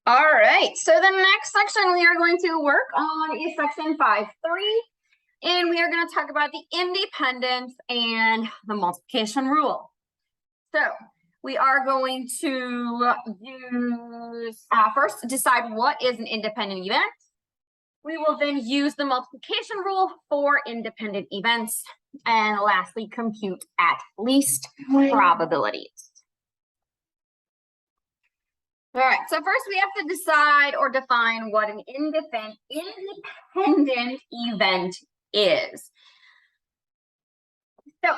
All right, so the next section we are going to work on is section 5.3, and we are going to talk about the independence and the multiplication rule. So we are going to use, first decide what is an independent event. We will then use the multiplication rule for independent events, and lastly, compute at least probabilities. All right, so first we have to decide or define what an independent event is. So,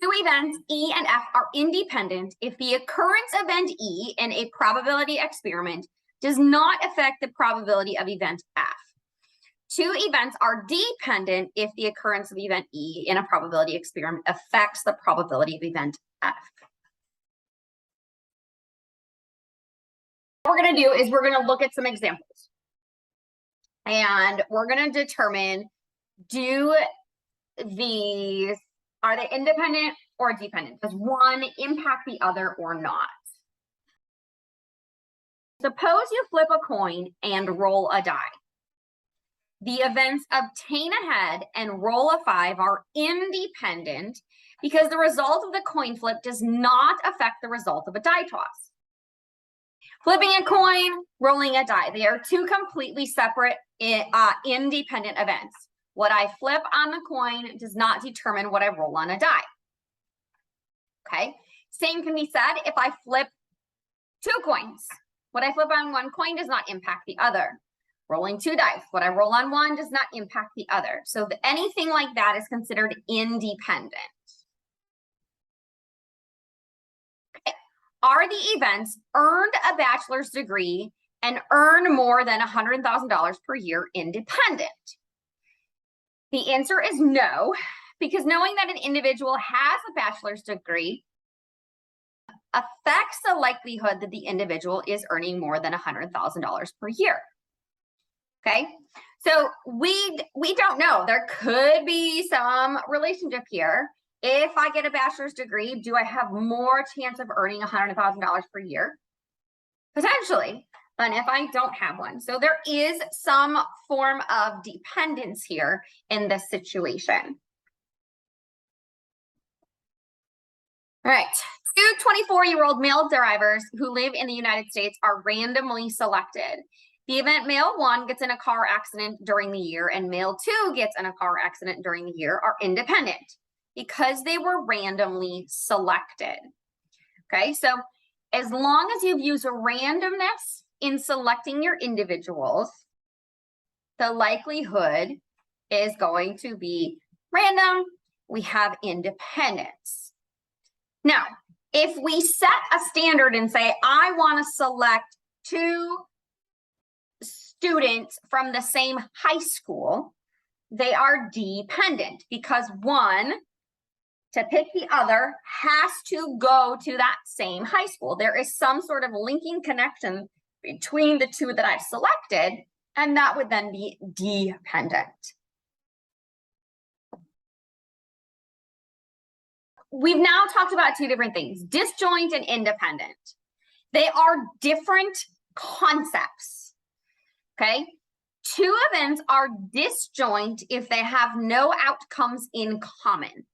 two events, E and F, are independent if the occurrence event E in a probability experiment does not affect the probability of event F. Two events are dependent if the occurrence of event E in a probability experiment affects the probability of event F. What we're going to do is we're going to look at some examples. And we're going to determine, are they independent or dependent? Does one impact the other or not? Suppose you flip a coin and roll a die. The events obtain a head and roll a 5 are independent because the result of the coin flip does not affect the result of a die toss. Flipping a coin, rolling a die. They are two completely separate, independent events. What I flip on the coin does not determine what I roll on a die. Okay, same can be said if I flip two coins. What I flip on one coin does not impact the other. Rolling two dice, what I roll on one does not impact the other. So anything like that is considered independent. Are the events earned a bachelor's degree and earn more than $100,000 per year independent? The answer is no, because knowing that an individual has a bachelor's degree affects the likelihood that the individual is earning more than $100,000 per year. Okay, so we don't know. There could be some relationship here. If I get a bachelor's degree, do I have more chance of earning $100,000 per year? Potentially, than if I don't have one. So there is some form of dependence here in this situation. All right, two 24-year-old male drivers who live in the United States are randomly selected. The event male 1 gets in a car accident during the year and male 2 gets in a car accident during the year are independent because they were randomly selected. Okay, so as long as you've used a randomness in selecting your individuals, the likelihood is going to be random. We have independence. Now, if we set a standard and say, I want to select two students from the same high school, they are dependent because one, to pick the other, has to go to that same high school. There is some sort of linking connection between the two that I've selected, and that would then be dependent. We've now talked about two different things, disjoint and independent. They are different concepts, okay? Two events are disjoint if they have no outcomes in common.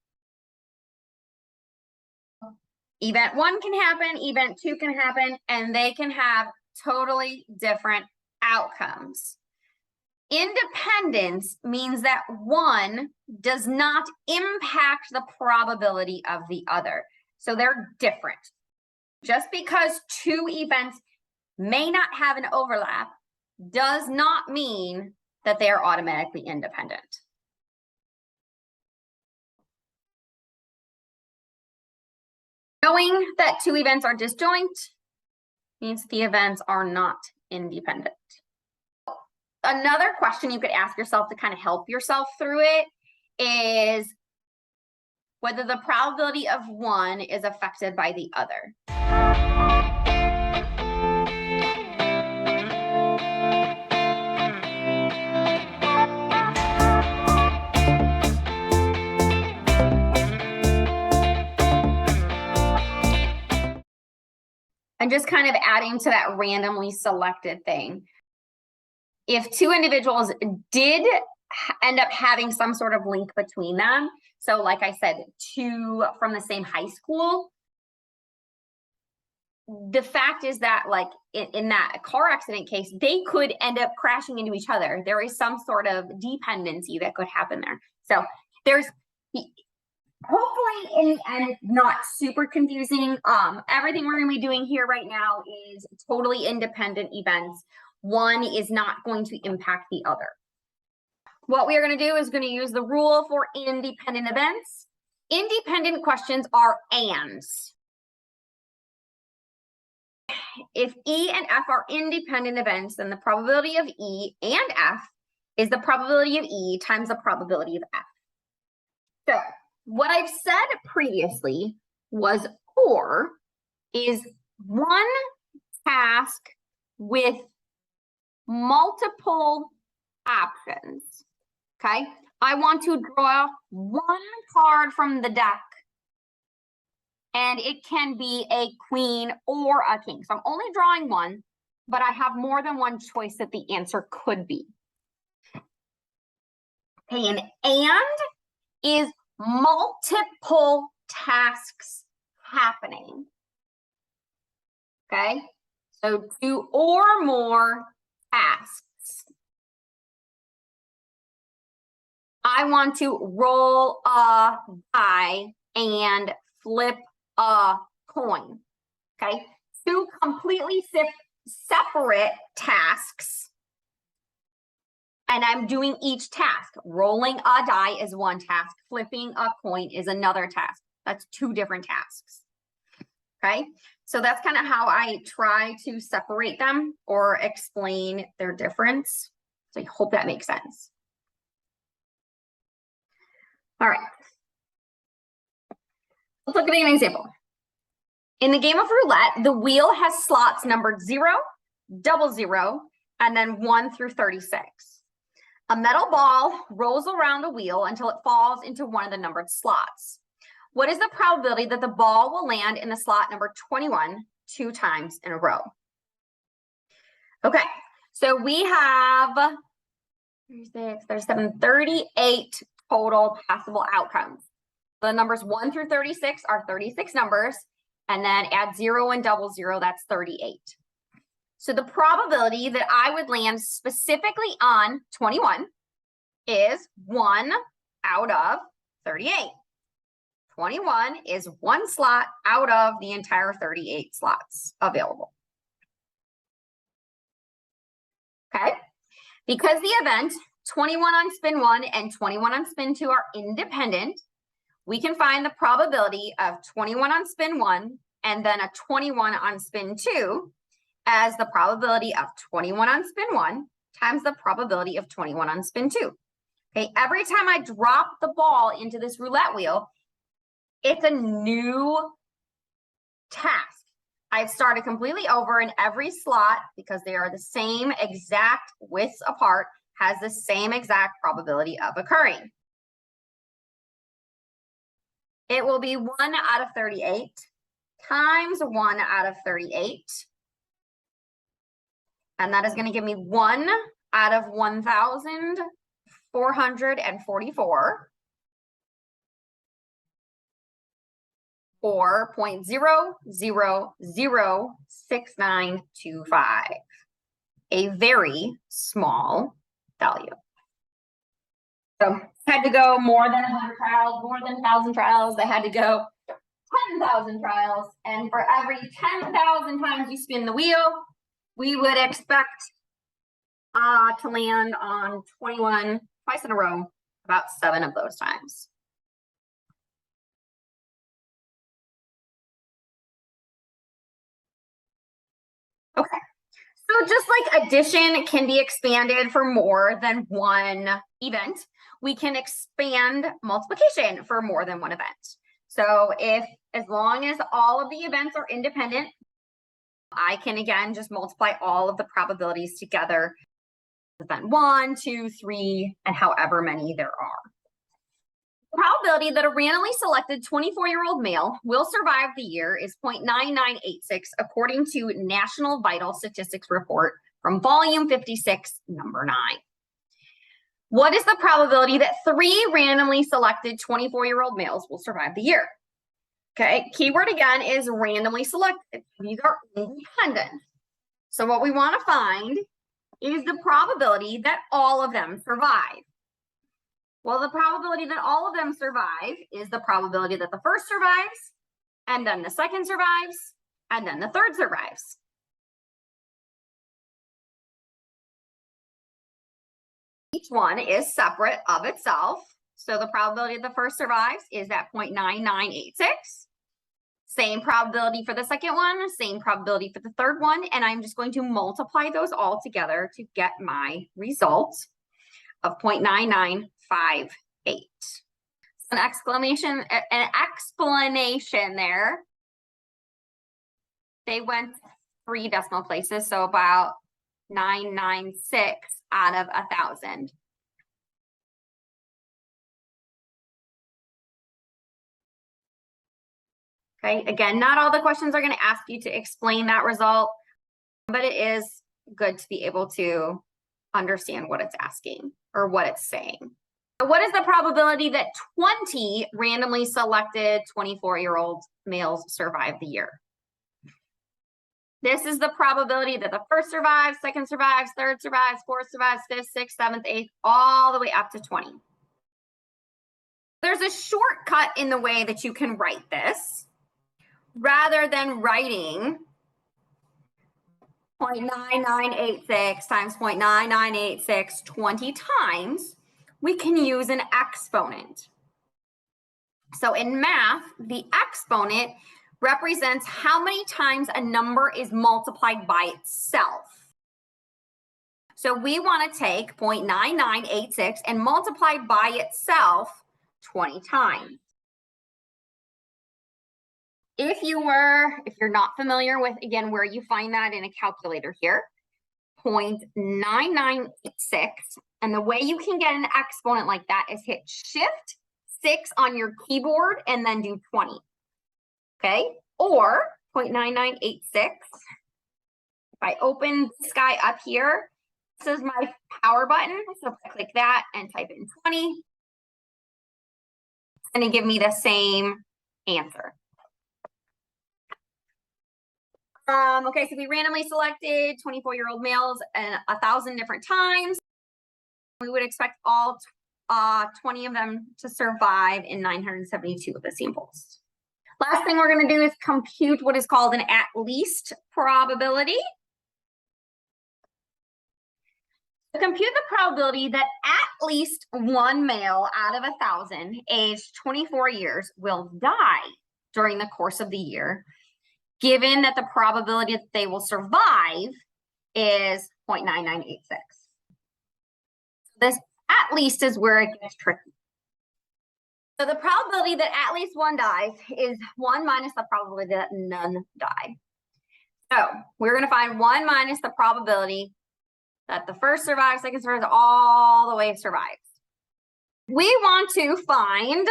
Event 1 can happen, event 2 can happen, and they can have totally different outcomes. Independence means that one does not impact the probability of the other. So they're different. Just because two events may not have an overlap does not mean that they are automatically independent. Knowing that two events are disjoint means the events are not independent. Another question you could ask yourself to kind of help yourself through it is whether the probability of one is affected by the other. And just kind of adding to that randomly selected thing. If two individuals did end up having some sort of link between them, so like I said, two from the same high school, the fact is that like in that car accident case, they could end up crashing into each other. There is some sort of dependency that could happen there. So there's hopefully in the end not super confusing. Everything we're going to be doing here right now is totally independent events. One is not going to impact the other. What we are going to do is going to use the rule for independent events. Independent questions are ands. If E and F are independent events, then the probability of E and F is the probability of E times the probability of F. So what I've said previously was OR is one task with multiple options. Okay, I want to draw one card from the deck, and it can be a queen or a king. So I'm only drawing one, but I have more than one choice that the answer could be. Okay, and is multiple tasks happening. Okay, so two or more tasks. I want to roll a die and flip a coin. Okay, two completely separate tasks. And I'm doing each task. Rolling a die is one task. Flipping a coin is another task. That's two different tasks. Okay, so that's kind of how I try to separate them or explain their difference. So I hope that makes sense. All right. Let's look at an example. In the game of roulette, the wheel has slots numbered 0, 00, and then 1 through 36. A metal ball rolls around the wheel until it falls into one of the numbered slots. What is the probability that the ball will land in the slot number 21 2 times in a row? Okay, so we have 36, 37, 38 total possible outcomes. The numbers 1 through 36 are 36 numbers, and then add 0 and 00, that's 38. So the probability that I would land specifically on 21 is 1 out of 38. 21 is one slot out of the entire 38 slots available. Okay, because the event 21 on spin 1 and 21 on spin 2 are independent, we can find the probability of 21 on spin 1 and then a 21 on spin 2 as the probability of 21 on spin 1 times the probability of 21 on spin 2. Okay, every time I drop the ball into this roulette wheel, it's a new task. I've started completely over, and every slot, because they are the same exact widths apart, has the same exact probability of occurring. It will be 1 out of 38 times 1 out of 38. And that is going to give me 1 out of 1,444. Or 0.0006925, a very small value. So had to go more than 100 trials, more than 1,000 trials. They had to go 10,000 trials. And for every 10,000 times you spin the wheel, we would expect to land on 21 twice in a row, about 7 of those times. Okay, so just like addition can be expanded for more than one event, we can expand multiplication for more than one event. So as long as all of the events are independent, I can again just multiply all of the probabilities together. Event 1, 2, 3, and however many there are. The probability that a randomly selected 24-year-old male will survive the year is 0.9986 according to National Vital Statistics Report from volume 56, number 9. What is the probability that 3 randomly selected 24-year-old males will survive the year? Okay, keyword again is randomly selected. These are independent. So what we want to find is the probability that all of them survive. Well, the probability that all of them survive is the probability that the first survives, and then the second survives, and then the third survives. Each one is separate of itself. So the probability that the first survives is at 0.9986. Same probability for the second one, same probability for the third one, and I'm just going to multiply those all together to get my result of 0.9958. An explanation there. They went 3 decimal places, so about 996 out of 1,000. Okay, again, not all the questions are going to ask you to explain that result, but it is good to be able to understand what it's asking or what it's saying. So what is the probability that 20 randomly selected 24-year-old males survive the year? This is the probability that the first survives, second survives, third survives, fourth survives, fifth, sixth, seventh, eighth, all the way up to 20. There's a shortcut in the way that you can write this. Rather than writing 0.9986 times 0.9986 20 times, we can use an exponent. So in math, the exponent represents how many times a number is multiplied by itself. So we want to take 0.9986 and multiply by itself 20 times. If you're not familiar with, again, where you find that in a calculator here, 0.9986, and the way you can get an exponent like that is hit Shift 6 on your keyboard and then do 20. Okay, or 0.9986. If I open this guy up here, this is my power button. So if I click that and type in 20, it's going to give me the same answer. Okay, so we randomly selected 24-year-old males and 1,000 different times. We would expect all 20 of them to survive in 972 of the samples. Last thing we're going to do is compute what is called an at least probability. To compute the probability that at least one male out of 1,000 aged 24 years will die during the course of the year, given that the probability that they will survive is 0.9986. This at least is where it gets tricky. So the probability that at least one dies is 1 minus the probability that none die. So we're going to find 1 minus the probability that the first survives, second survives, all the way survives. We want to find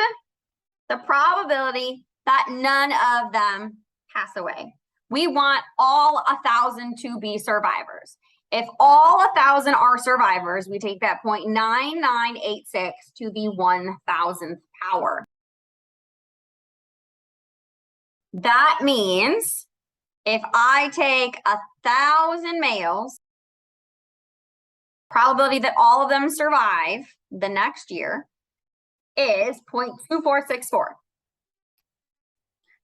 the probability that none of them pass away. We want all 1,000 to be survivors. If all 1,000 are survivors, we take that 0.9986 to the 1,000th power. That means if I take 1,000 males, probability that all of them survive the next year is 0.2464.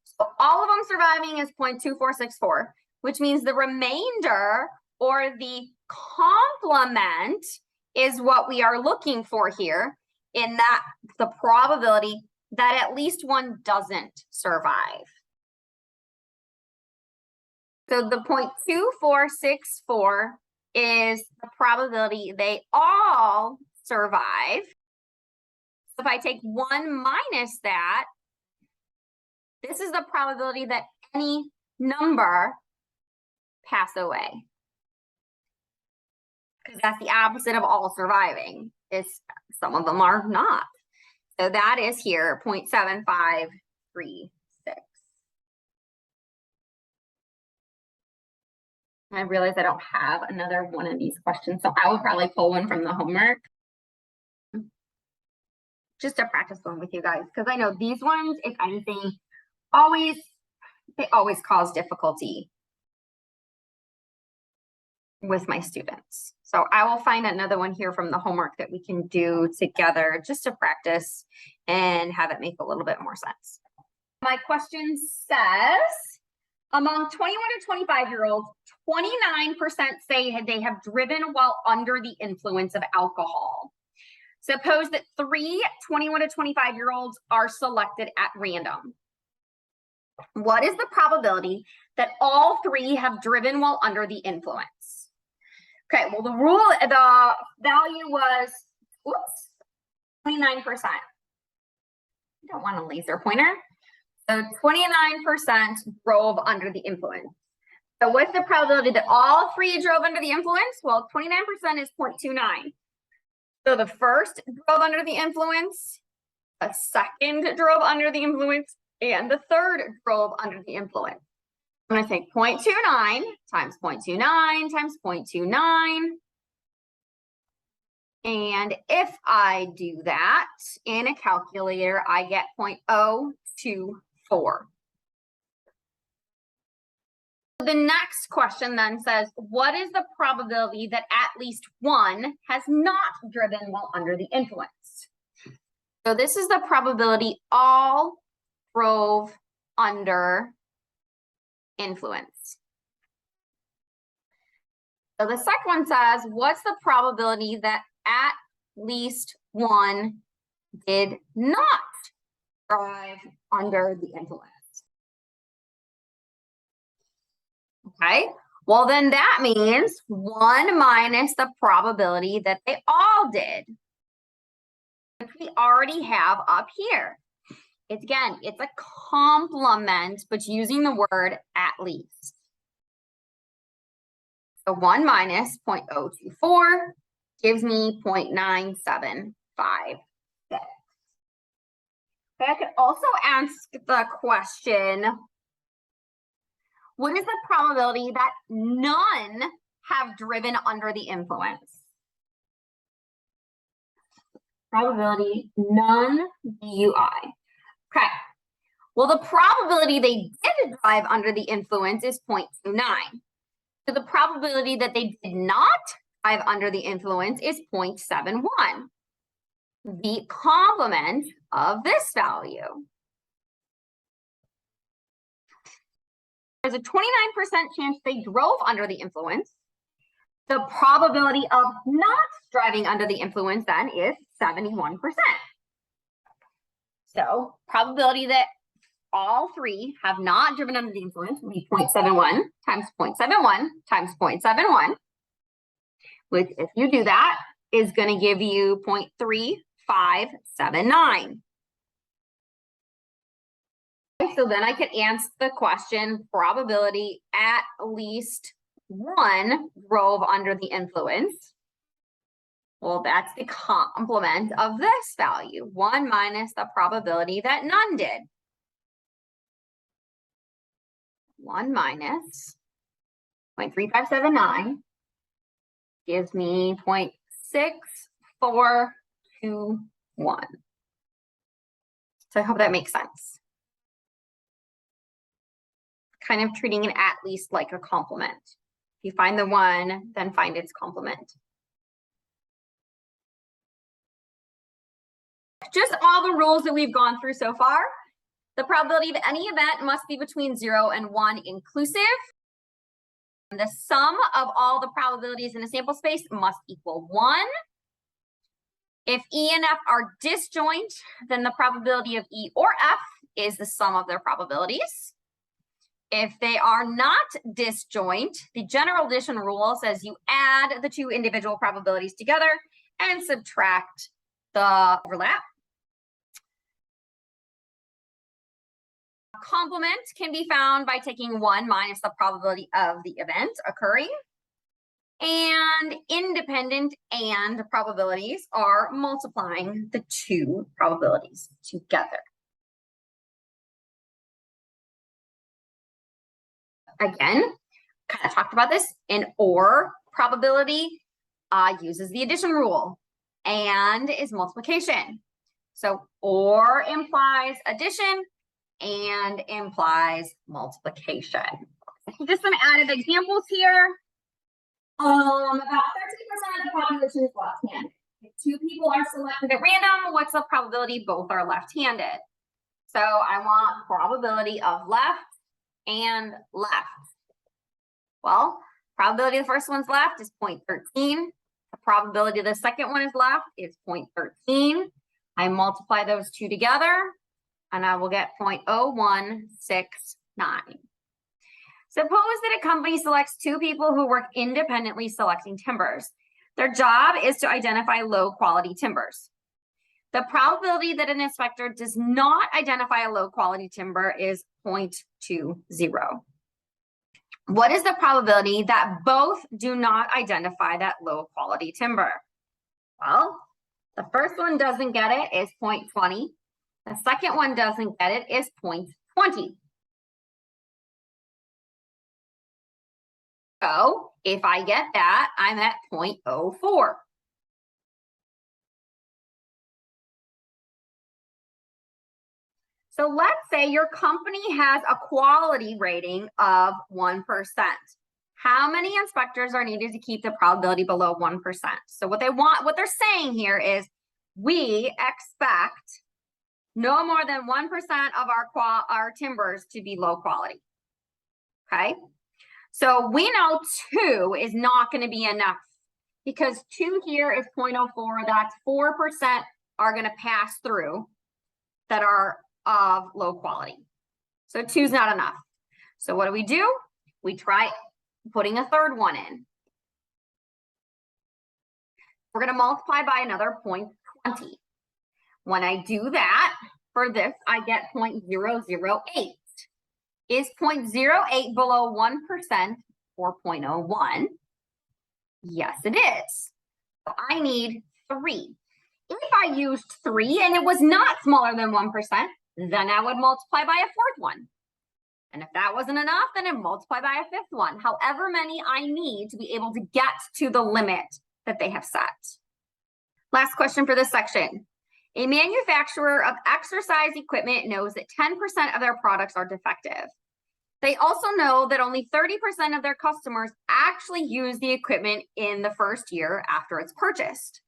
So all of them surviving is 0.2464, which means the remainder or the complement is what we are looking for here, in that the probability that at least one doesn't survive. So the 0.2464 is the probability they all survive. So if I take 1 minus that, this is the probability that any number pass away. Because that's the opposite of all surviving. Some of them are not. So that is here, 0.7536. I realize I don't have another one of these questions, so I will probably pull one from the homework just to practice one with you guys, because I know these ones, if anything, they always cause difficulty with my students. So I will find another one here from the homework that we can do together just to practice and have it make a little bit more sense. My question says, among 21 to 25-year-olds, 29% say they have driven while under the influence of alcohol. Suppose that 3 21 to 25-year-olds are selected at random. What is the probability that all 3 have driven while under the influence? Okay, well, the value was, 29%. I don't want a laser pointer. So 29% drove under the influence. So what's the probability that all 3 drove under the influence? Well, 29% is 0.29. So the first drove under the influence, a second drove under the influence, and the third drove under the influence. I'm going to take 0.29 times 0.29 times 0.29. And if I do that in a calculator, I get 0.024. The next question then says, what is the probability that at least one has not driven while under the influence? So this is the probability all drove under influence. So the second one says, what's the probability that at least one did not drive under the influence? Okay, well then that means 1 minus the probability that they all did, which we already have up here. It's a complement, but using the word at least. So 1 minus 0.024 gives me 0.975. Okay, I could also ask the question, what is the probability that none have driven under the influence? Probability none DUI. Okay. Well, the probability they did drive under the influence is 0.29. So the probability that they did not drive under the influence is 0.71. The complement of this value. There's a 29% chance they drove under the influence. The probability of not driving under the influence then is 71%. So probability that all 3 have not driven under the influence will be 0.71 times 0.71 times 0.71, which if you do that is going to give you 0.3579. So then I could answer the question, probability at least one drove under the influence. Well, that's the complement of this value, 1 minus the probability that none did. 1 minus 0.3579 gives me 0.6421. So I hope that makes sense. Kind of treating an at least like a complement. If you find the one, then find its complement. Just all the rules that we've gone through so far. The probability of any event must be between 0 and 1 inclusive. And the sum of all the probabilities in a sample space must equal 1. If E and F are disjoint, then the probability of E or F is the sum of their probabilities. If they are not disjoint, the general addition rule says you add the 2 individual probabilities together and subtract the overlap. Complement can be found by taking 1 minus the probability of the event occurring. And independent and probabilities are multiplying the two probabilities together. Again, kind of talked about this. An or probability uses the addition rule, and is multiplication. So or implies addition and implies multiplication. Just some added examples here. About 13% of the population is left-handed. If two people are selected at random, what's the probability both are left-handed? So I want probability of left and left. Well, probability the first one's left is 0.13. The probability the second one is left is 0.13. I multiply those two together, and I will get 0.0169. Suppose that a company selects two people who work independently selecting timbers. Their job is to identify low-quality timbers. The probability that an inspector does not identify a low-quality timber is 0.20. What is the probability that both do not identify that low-quality timber? Well, the first one doesn't get it is 0.20. The second one doesn't get it is 0.20. So if I get that, I'm at 0.04. So let's say your company has a quality rating of 1%. How many inspectors are needed to keep the probability below 1%? So what they're saying here is we expect no more than 1% of our timbers to be low quality. Okay. So we know 2 is not going to be enough because 2 here is 0.04. That's 4% are going to pass through that are of low quality. So 2 is not enough. So what do? We try putting a third one in. We're going to multiply by another 0.20. When I do that, for this, I get 0.008. Is 0.08 below 1% or 0.01? Yes, it is. So I need 3. If I used 3 and it was not smaller than 1%, then I would multiply by a fourth one. And if that wasn't enough, then I multiply by a fifth one. However many I need to be able to get to the limit that they have set. Last question for this section. A manufacturer of exercise equipment knows that 10% of their products are defective. They also know that only 30% of their customers actually use the equipment in the first year after it's purchased.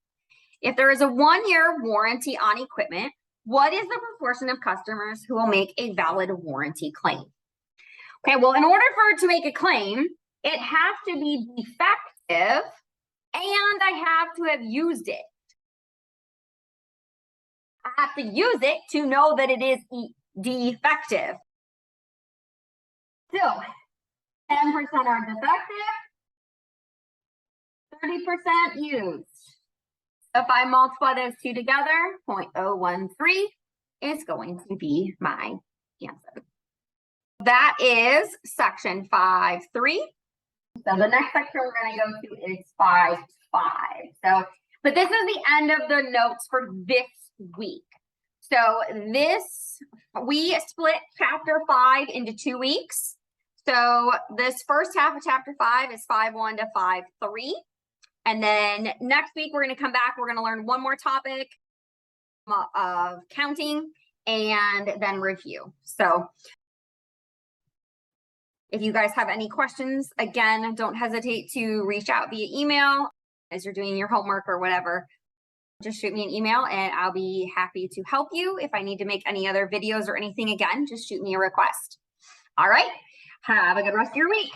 If there is a 1-year warranty on equipment, what is the proportion of customers who will make a valid warranty claim? Okay, well, in order for it to make a claim, it has to be defective and I have to have used it. I have to use it to know that it is defective. So 10% are defective, 30% used. If I multiply those two together, 0.013 is going to be my answer. That is section 5.3. So the next section we're going to go to is 5.5. But this is the end of the notes for this week. So we split chapter 5 into 2 weeks. So this first half of chapter 5 is 5.1 to 5.3. And then next week, we're going to come back. We're going to learn one more topic of counting and then review. So if you guys have any questions, again, don't hesitate to reach out via email as you're doing your homework or whatever. Just shoot me an email and I'll be happy to help you. If I need to make any other videos or anything, again, just shoot me a request. All right. Have a good rest of your week.